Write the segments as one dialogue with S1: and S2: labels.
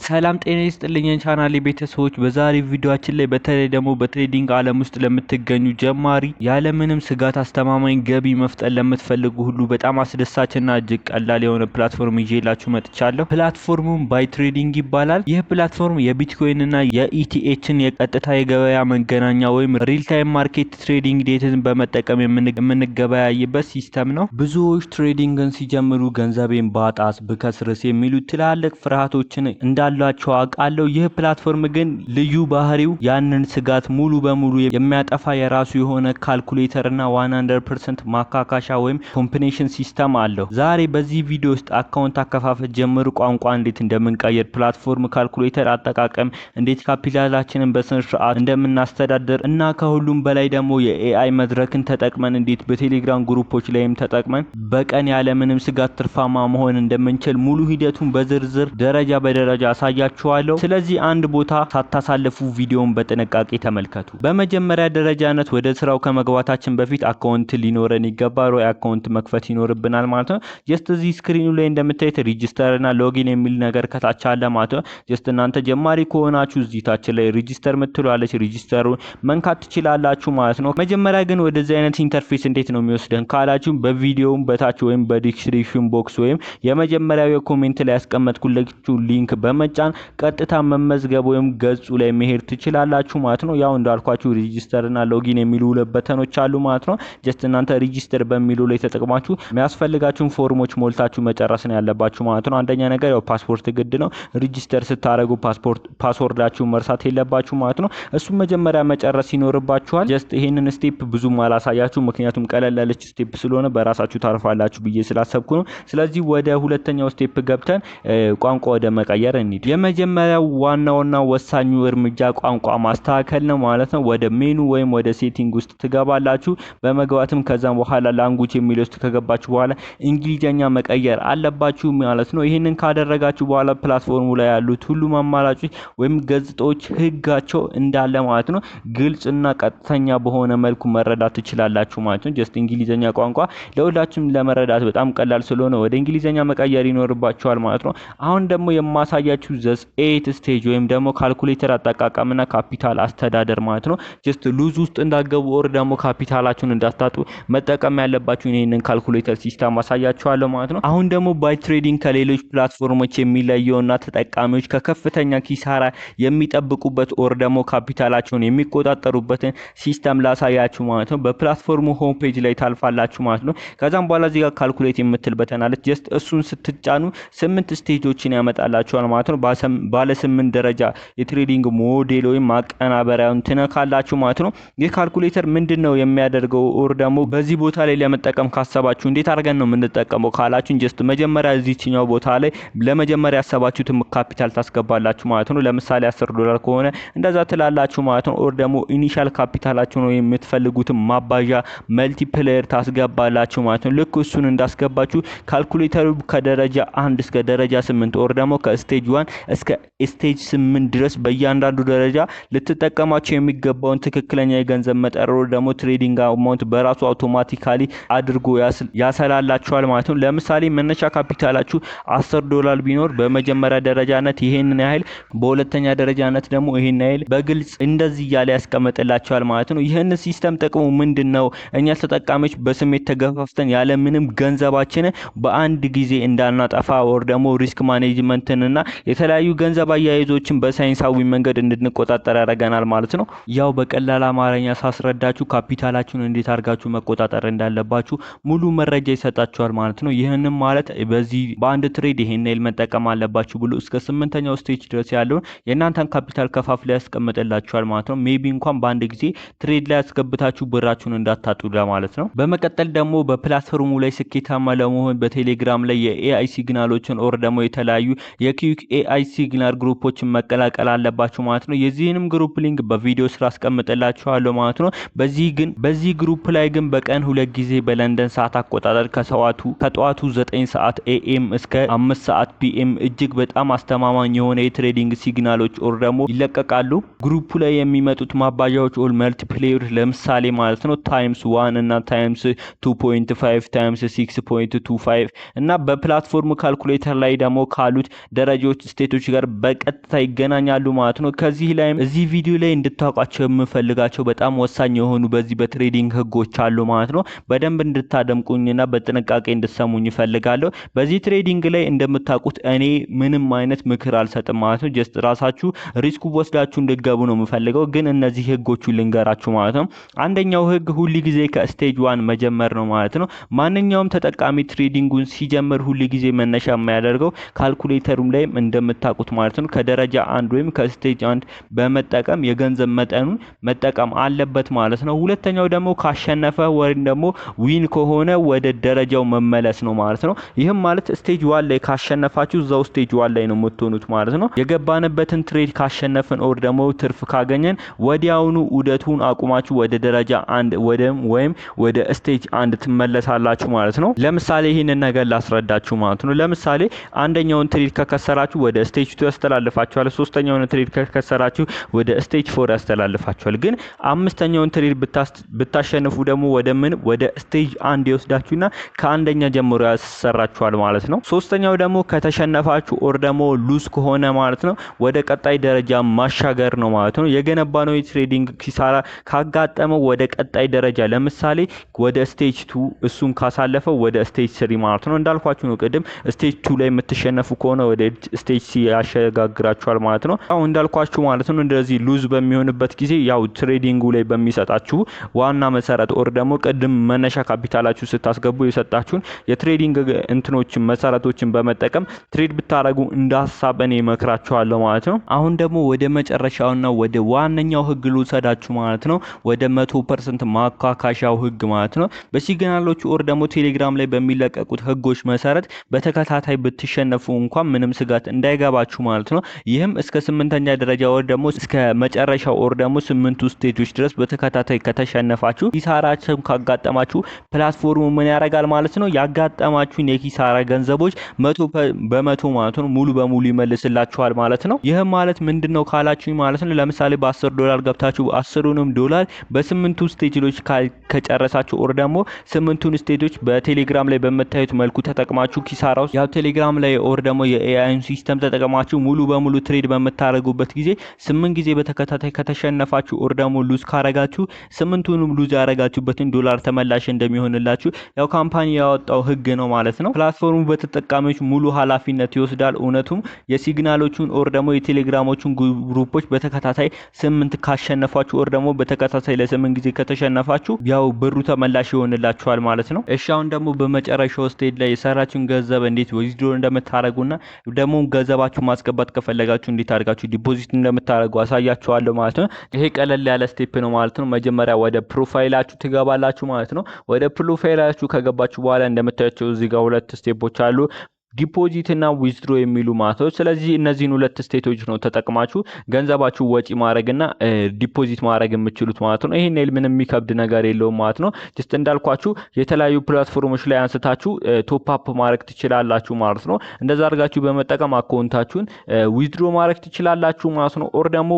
S1: ሰላም ጤና ይስጥልኝ ቻናሌ ቤተሰቦች በዛሬ ቪዲዮአችን ላይ በተለይ ደግሞ በትሬዲንግ ዓለም ውስጥ ለምትገኙ ጀማሪ ያለምንም ስጋት አስተማማኝ ገቢ መፍጠር ለምትፈልጉ ሁሉ በጣም አስደሳችና እጅግ ቀላል የሆነ ፕላትፎርም ይዤላችሁ መጥቻለሁ። ፕላትፎርሙም ባይ ትሬዲንግ ይባላል። ይህ ፕላትፎርም የቢትኮይን እና የኢቲኤችን የቀጥታ የገበያ መገናኛ ወይም ሪል ታይም ማርኬት ትሬዲንግ ዴትን በመጠቀም የምንገበያይበት ሲስተም ነው። ብዙዎች ትሬዲንግን ሲጀምሩ ገንዘቤን ባጣስ ብከስርስ የሚሉ ትላልቅ ፍርሃቶችን እንዳላቸው አውቃለሁ። ይህ ፕላትፎርም ግን ልዩ ባህሪው ያንን ስጋት ሙሉ በሙሉ የሚያጠፋ የራሱ የሆነ ካልኩሌተር እና 100% ማካካሻ ወይም ኮምቢኔሽን ሲስተም አለው። ዛሬ በዚህ ቪዲዮ ውስጥ አካውንት አከፋፈት ጀምሩ፣ ቋንቋ እንዴት እንደምንቀይር፣ ፕላትፎርም ካልኩሌተር አጠቃቀም እንዴት ካፒታላችንን በስነ ስርዓት እንደምናስተዳደር እና ከሁሉም በላይ ደግሞ የኤአይ መድረክን ተጠቅመን እንዴት በቴሌግራም ግሩፖች ላይም ተጠቅመን በቀን ያለምንም ስጋት ትርፋማ መሆን እንደምንችል ሙሉ ሂደቱን በዝርዝር ደረጃ በደረጃ አሳያችኋለሁ። ስለዚህ አንድ ቦታ ሳታሳልፉ ቪዲዮውን በጥንቃቄ ተመልከቱ። በመጀመሪያ ደረጃነት ወደ ስራው ከመግባታችን በፊት አካውንት ሊኖረን ይገባል። አካውንት መክፈት ይኖርብናል ማለት ነው። ጀስት እዚህ ስክሪኑ ላይ እንደምታዩት ሬጂስተር እና ሎጊን የሚል ነገር ከታች አለ ማለት ነው። ጀስት እናንተ ጀማሪ ከሆናችሁ እዚህ ታች ላይ ሬጂስተር ምትሏለች፣ ሬጂስተሩ መንካት ትችላላችሁ ማለት ነው። መጀመሪያ ግን ወደዚህ አይነት ኢንተርፌስ እንዴት ነው የሚወስደን ካላችሁ በቪዲዮው በታች ወይም በዲስክሪፕሽን ቦክስ ወይም የመጀመሪያው የኮሜንት ላይ ያስቀመጥኩላችሁ ሊንክ በመጫን ቀጥታ መመዝገብ ወይም ገጹ ላይ መሄድ ትችላላችሁ ማለት ነው። ያው እንዳልኳችሁ ሬጂስተር እና ሎጊን የሚሉ ሁለት በተኖች አሉ ማለት ነው። ጀስት እናንተ ሬጂስተር በሚሉ ላይ ተጠቅማችሁ የሚያስፈልጋችሁን ፎርሞች ሞልታችሁ መጨረስ ነው ያለባችሁ ማለት ነው። አንደኛ ነገር ያው ፓስፖርት ግድ ነው። ሬጂስተር ስታረጉ ፓስወርዳችሁን መርሳት የለባችሁ ማለት ነው። እሱም መጀመሪያ መጨረስ ይኖርባችኋል። ጀስት ይሄንን ስቴፕ ብዙም አላሳያችሁ ምክንያቱም ቀለል ያለች ስቴፕ ስለሆነ በራሳችሁ ታርፋላችሁ ብዬ ስላሰብኩ ነው። ስለዚህ ወደ ሁለተኛው ስቴፕ ገብተን ቋንቋ ወደ መቀየር እንሂድ። የመጀመሪያው ዋናውና ወሳኙ እርምጃ ቋንቋ ማስተካከል ነው ማለት ነው። ወደ ሜኑ ወይም ወደ ሴቲንግ ውስጥ ትገባላችሁ። በመግባትም ከዛም በኋላ ላንጉዌጅ የሚለው ውስጥ ከገባችሁ በኋላ እንግሊዘኛ መቀየር አለባችሁ ማለት ነው። ይሄንን ካደረጋችሁ በኋላ ፕላትፎርሙ ላይ ያሉት ሁሉም አማራጮች ወይም ገጽታዎች ህጋቸው እንዳለ ማለት ነው ግልጽና ቀጥተኛ በሆነ መልኩ መረዳት ትችላላችሁ ማለት ነው። ጀስት እንግሊዘኛ ቋንቋ ለሁላችሁም ለመረዳት በጣም ቀላል ስለሆነ ወደ እንግሊዘኛ መቀየር ይኖርባችኋል ማለት ነው። አሁን ደግሞ የማሳያችሁ ዘስ 8 ስቴጅ ወይም ደግሞ ካልኩሌተር አጠቃቀምና ካፒታል አስተዳደር ማለት ነው። ጀስት ሉዝ ውስጥ እንዳገቡ ኦር ደግሞ ካፒታላችሁን እንዳታጡ መጠቀም ያለባችሁ ይሄንን ካልኩሌተር ሲስተም አሳያችኋለሁ ማለት ነው። አሁን ደግሞ ባይ ትሬዲንግ ከሌሎች ፕላትፎርሞች የሚለየውና ተጠቃሚዎች ከከፍተኛ ኪሳራ የሚጠብቁበት ኦር ደግሞ ካፒታላቸውን የሚቆጣጠሩበትን ሲስተም ላሳያችሁ ማለት ነው። በፕላትፎርሙ ሆም ፔጅ ላይ ታልፋላችሁ ማለት ነው። ከዛም በኋላ እዚህ ጋር ካልኩሌት የምትል በተን አለች። ጀስት እሱን ስትጫኑ 8 ስቴጆችን ያመጣላችኋል ማለት ነው። ባለ 8 ደረጃ የትሬዲንግ ሞዴል ወይም ማቀናበሪያውን ትነካላችሁ ማለት ነው። ይህ ካልኩሌተር ምንድነው የሚያደርገው ኦር ደግሞ በዚህ ቦታ ላይ ለመጠቀም ካሰባችሁ እንዴት አድርገን ነው የምንጠቀመው ካላችሁ ጀስት መጀመሪያ እዚህኛው ቦታ ላይ ለመጀመሪያ ያሰባችሁትን ካፒታል ታስገባላችሁ ማለት ነው። ለምሳሌ $10 ከሆነ እንደዛ ትላላችሁ ማለት ነው። ኦር ደግሞ ኢኒሻል ካፒታላችሁ ነው የምትፈልጉትን ማባዣ መልቲፕላየር ታስገባላችሁ ማለት ነው። ልክ እሱን እንዳስገባችሁ ካልኩሌተሩ ከደረጃ 1 እስከ ደረጃ 8 ኦር ደግሞ ከስቴጅ 1 እስከ ስቴጅ 8 ድረስ በእያንዳንዱ ደረጃ ልትጠቀማቸው የሚገባውን ትክክለኛ የገንዘብ መጠን ኦር ደግሞ ትሬዲንግ አማውንት በራሱ አውቶማቲካሊ አድርጎ ያሰላላችኋል ማለት ነው። ለምሳሌ መነሻ ካፒታላችሁ $10 ቢኖር በመጀመሪያ ደረጃነት ይሄንን ያህል፣ በሁለተኛ ደረጃነት ደግሞ ይሄን ያህል በግልጽ እንደዚህ ያለ ያስቀምጥላችኋል ማለት ነው። ይሄን ሲስተም ጥቅሙ ምንድነው? እኛ ተጠቃሚዎች በስሜት ተገፋፍተን ያለ ምንም ገንዘባችንን በአንድ ጊዜ እንዳናጠፋ ኦር ደግሞ ሪስክ ማኔጅመንትንና የተለያዩ ገንዘብ አያይዞችን በሳይንሳዊ መንገድ እንድንቆጣጠር ያደርገናል ማለት ነው። ያው በቀላል አማርኛ ሳስረዳችሁ ካፒታላችሁን እንዴት አድርጋችሁ መቆጣጠር እንዳለባችሁ ሙሉ መረጃ ይሰጣችኋል ማለት ነው። ይሄንን ማለት በዚህ በአንድ ትሬድ ይሄን ያህል መጠቀም አለባችሁ ብሎ እስከ 8ኛው ስቴጅ ድረስ ያለውን የእናንተን ካፒታል ከፋፍለ ያስቀምጥላችኋል ማለት ነው። ሜቢ እንኳን በአንድ ጊዜ ትሬድ ላይ ያስገብታችሁ ብራችሁን እንዳታጡ ለማለት ነው። በመቀጠል ደግሞ በፕላትፎርሙ ላይ ስኬታማ ለመሆን በቴሌግራም ላይ የኤአይ ሲግናሎችን ኦር ደግሞ የተለያዩ የኪክ ኤአይ ሲግናል ግሩፖችን መቀላቀል አለባችሁ ማለት ነው። የዚህንም ግሩፕ ሊንክ በቪዲዮ ስራ አስቀምጥላችኋለሁ ማለት ነው። በዚህ ግሩፕ ላይ ግን በቀን 2 ጊዜ በለንደን ሰዓት አቆጣጠር ከጠዋቱ 9 ሰዓት ኤኤም እስከ 5 ሰዓት ፒኤም እጅግ በጣም አስተማማኝ የሆነ የትሬዲንግ ሲግናሎች ኦር ደግሞ ይለቀቃሉ። ግሩፑ ላይ የሚመጡት ማባዣዎች ኦል መልቲፕሌየር ለምሳሌ ማለት ነው ታይምስ 1 እና ታይምስ 2.5 ታይምስ 6.25 እና በፕላትፎርም ካልኩሌተር ላይ ደግሞ ካሉት ደረጃዎች ስቴቶች ጋር በቀጥታ ይገናኛሉ ማለት ነው። ከዚህ ላይም እዚህ ቪዲዮ ላይ እንድታውቋቸው የምፈልጋቸው በጣም ወሳኝ የሆኑ በዚህ በትሬዲንግ ህጎች አሉ ማለት ነው። በደንብ እንድታደምቁኝና በጥንቃቄ እንድትሰሙኝ ይፈልጋለሁ። በዚህ ትሬዲንግ ላይ እንደምታውቁት እኔ ምንም አይነት ምክር አልሰጥም ማለት ነው። ጀስት ራሳችሁ ሪስኩ ወስዳችሁ እንድትገቡ ነው የምፈልገው። ግን እነዚህ ህጎቹ ልንገራችሁ ማለት ነው። አንደኛው ህግ ሁሉ ጊዜ ከስቴጅ 1 መጀመር ነው ማለት ነው። ማንኛውም ተጠቃሚ ትሬዲንጉን ሲጀምር ሁሉ ጊዜ መነሻ የሚያደርገው ካልኩሌተሩም ላይ እንደምታውቁት ማለት ነው ከደረጃ 1 ወይም ከስቴጅ 1 በመጠቀም የገንዘብ መጠኑን መጠቀም አለበት ማለት ነው። ሁለተኛው ደግሞ ካሸነፈ ወይም ደግሞ ዊን ከሆነ ወደ ደረጃው መመለስ ነው ማለት ነው። ይህም ማለት ስቴጅ 1 ላይ ካሸነፋችሁ እዛው ስቴጅ 1 ላይ ነው የምትሆኑት ማለት ነው። የገባንበትን ትሬድ ካሸነፍን ኦር ደግሞ ትርፍ ካገኘን ወዲያውኑ ዑደቱን አቁማችሁ ወደ ደረጃ 1 ወይም ወደ ስቴጅ 1 ትመለሳላችሁ ማለት ነው። ለምሳሌ ይህንን ነገር ላስረዳችሁ ማለት ነው። ለምሳሌ አንደኛውን ትሬድ ከከሰራችሁ ወደ ስቴጅ 2 ያስተላልፋችኋል። ሶስተኛውን ትሬድ ከከሰራችሁ ወደ ስቴጅ 4 ያስተላልፋችኋል። ግን አምስተኛውን ትሬድ ብታሸንፉ ደግሞ ወደ ስቴጅ 1 ይወስዳችሁና ከአንደኛ ጀምሮ ያሰራችኋል ማለት ነው። ሶስተኛው ደግሞ ከተሸነፋችሁ ኦር ደግሞ ሉዝ ከሆነ ማለት ነው ወደ ቀጣይ ደረጃ ማሻገር ነው ማለት ነው። የገነባነው የትሬዲንግ ኪሳራ ካጋጠመው ወደ ቀጣይ ደረጃ ለምሳሌ ወደ ስቴጅ 2 እሱን ካሳለፈው ወደ ስቴጅ 3 ማለት ነው። እንዳልኳችሁ ነው ቅድም ስቴጅ 2 ላይ የምትሸነፉ ከሆነ ወደ ስቴጅ 3 ያሸጋግራችኋል ማለት ነው። ያው እንዳልኳችሁ ማለት ነው እንደዚህ ሉዝ በሚሆንበት ጊዜ ያው ትሬዲንጉ ላይ በሚሰጣችሁ ዋና መሰረት ኦር ደግሞ ቅድም መነሻ ካፒታላችሁ ስታስገቡ የሰጣችሁን የትሬዲንግ እንትኖችን መሰረቶችን በመጠቀም ትሬድ ብታረጉ እንዳሳብ እኔ እመክራችኋለሁ ማለት ነው። አሁን ደግሞ ወደ መጨረሻውና ወደ ዋነኛው ህግ ልውሰዳችሁ ማለት ነው። ወደ 100% ማካካሻው ህግ ማለት ነው። በሲግናሎቹ ኦር ደግሞ ቴሌግራም ላይ በሚለቀቁት ህጎች መሰረት በተከታታይ ብትሸነፉ እንኳን ምንም ስጋት እንዳይገባችሁ ማለት ነው። ይህም እስከ 8ኛ ደረጃ ኦር ደግሞ እስከ መጨረሻው ኦር ደግሞ 8ቱ ስቴጆች ድረስ በተከታታይ ከተሸነፋችሁ ኪሳራችሁን ካጋጠማችሁ ፕላትፎርሙ ምን ያደርጋል ማለት ነው ያጋጠማችሁን የኪሳራ ገንዘቦች 100% ማለት ነው ሙሉ በሙሉ ይመልስላችኋል ማለት ነው። ይህም ማለት ምንድነው ካላችሁኝ ማለት ነው ለምሳሌ በ$10 ገብታችሁ 10ንም ዶላር በ8ቱ ስቴጆች ከጨረሳችሁ ኦር ደግሞ 8ቱን ስቴጆች በቴሌግራም ላይ በመታየት መልኩ ተጠቅማችሁ ኪሳራው ያው ቴሌግራም ላይ ኦር ደግሞ የኤአይን ሲስተም ተጠቅማችሁ ሙሉ በሙሉ ትሬድ በመታረጉበት ጊዜ 8 ጊዜ በተከታታይ ከተሸነፋችሁ ኦር ደግሞ ሉዝ ካረጋችሁ 8ቱንም ሉዝ ያረጋችሁበትን ዶላር ተመላሽ እንደሚሆንላችሁ ያው ካምፓኒ ያወጣው ህግ ነው ማለት ነው። ፕላትፎርሙ በተጠቃሚዎች ሙሉ ኃላፊነት ይወስዳል። እውነቱም የሲግናሎቹን ኦር ደግሞ የቴሌግራሞቹን ግሩፖች በተከታታይ 8 ካሸነፋችሁ ኦር ደግሞ በተከታታይ ለ8 ጊዜ ከተሸነፋችሁ ያው ብሩ ተመላሽ ይሆንላችኋል ማለት ነው። እሺ አሁን ደግሞ በመጨረሻው ስቴጅ ላይ የሰራችሁን ገንዘብ እንዴት ዊዝድሮ እንደምታረጉና ደግሞ ገንዘባችሁ ማስገባት ከፈለጋችሁ እንዴት አድርጋችሁ ዲፖዚት እንደምታረጉ አሳያችኋለሁ ማለት ነው። ይሄ ቀለል ያለ ስቴፕ ነው ማለት ነው። መጀመሪያ ወደ ፕሮፋይላችሁ ትገባላችሁ ማለት ነው። ወደ ፕሮፋይላችሁ ከገባችሁ በኋላ እንደምታዩቸው እዚህ ጋር 2 ስቴፖች አሉ። ዲፖዚት እና ዊዝድሮ የሚሉ ማለት ነው። ስለዚህ እነዚህን 2 ስቴቶች ነው ተጠቅማችሁ ገንዘባችሁ ወጪ ማድረግና ዲፖዚት ማድረግ የምትችሉት ማለት ነው። ይሄን ምንም የሚከብድ ነገር የለውም ማለት ነው። ጀስት እንዳልኳችሁ የተለያዩ ፕላትፎርሞች ላይ አንስታችሁ ቶፕ አፕ ማድረግ ትችላላችሁ ማለት ነው። እንደዛ አድርጋችሁ በመጠቀም አካውንታችሁን ዊዝድሮ ማድረግ ትችላላችሁ ማለት ነው። ኦር ደግሞ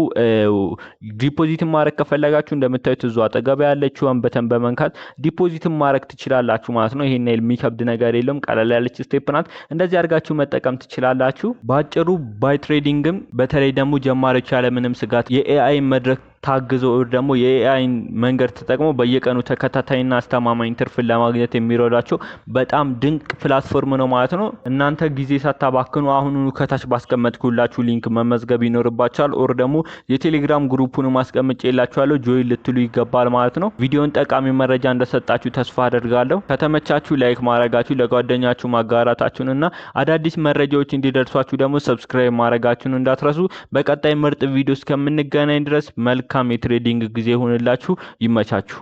S1: ዲፖዚት ማድረግ ከፈለጋችሁ እንደምታዩት እዛው አጠገብ ያለችውን በተን በመንካት ዲፖዚት ማድረግ ትችላላችሁ ማለት ነው። ይሄን የሚከብድ ነገር የለውም። ቀለል ያለች ስቴፕ ናት። እንደዚህ አድርጋችሁ መጠቀም ትችላላችሁ። ባጭሩ ባይ ትሬዲንግም በተለይ ደግሞ ጀማሪዎች ያለ ምንም ስጋት የኤአይ መድረክ ታግዘው ደግሞ የኤአይ መንገድ ተጠቅመው በየቀኑ ተከታታይና አስተማማኝ ትርፍን ለማግኘት የሚረዳቸው በጣም ድንቅ ፕላትፎርም ነው ማለት ነው። እናንተ ጊዜ ሳታባክኑ አሁኑኑ ከታች ባስቀመጥኩላችሁ ሊንክ መመዝገብ ይኖርባችኋል። ኦር ደግሞ የቴሌግራም ግሩፑን ማስቀምጬላችኋለሁ ጆይን ልትሉ ይገባል ማለት ነው። ቪዲዮን ጠቃሚ መረጃ እንደሰጣችሁ ተስፋ አደርጋለሁ። ከተመቻችሁ ላይክ ማድረጋችሁ ለጓደኛችሁ ማጋራታችሁንና አዳዲስ መረጃዎች እንዲደርሷችሁ ደግሞ ሰብስክራይብ ማድረጋችሁን እንዳትረሱ። በቀጣይ ምርጥ ቪዲዮ እስከምንገናኝ ድረስ መልካም የትሬዲንግ ጊዜ ይሁንላችሁ። ይመቻችሁ።